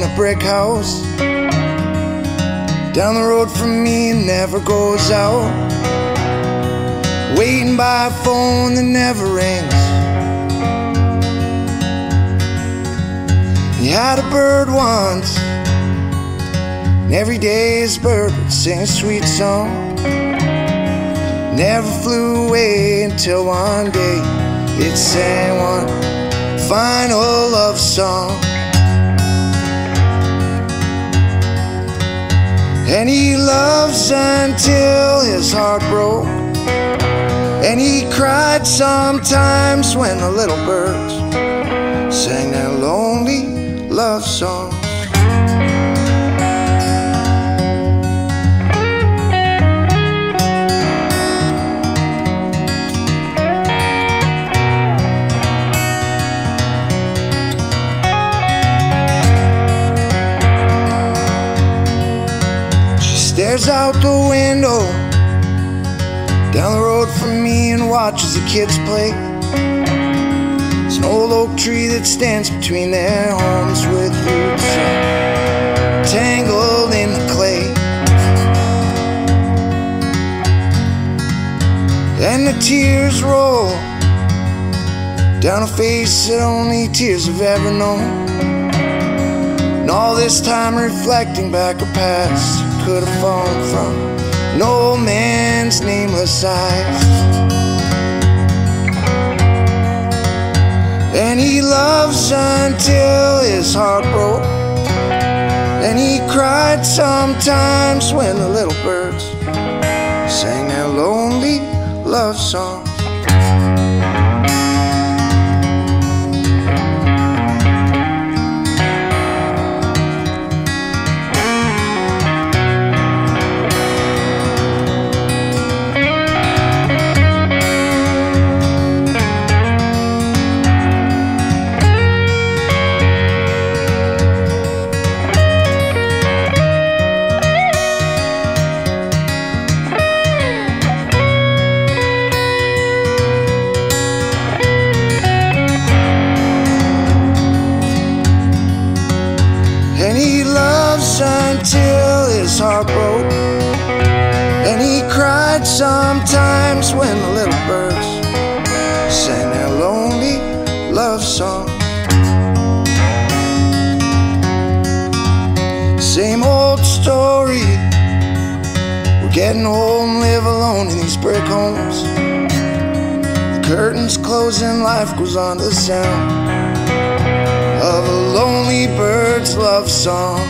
in a brick house down the road from me and never goes out, waiting by a phone that never rings. He had a bird once, and every day his bird would sing a sweet song. Never flew away until one day it sang one final love song. And he loves until his heart broke, and he cried sometimes when the little birds sang their lonely love songs. Stares out the window down the road from me and watches the kids play. There's an old oak tree that stands between their homes with roots tangled in the clay. And the tears roll down a face that only tears have ever known. And all this time reflecting back a past could have fallen from no man's nameless eyes. And he loves until his heart broke, and he cried sometimes when the little birds sang their lonely love songs. And he loves until his heart broke, and he cried sometimes when the little birds sang their lonely love song. Same old story, we're getting old and live alone in these brick homes. The curtains close and life goes on to the sound of a lonely bird's love song.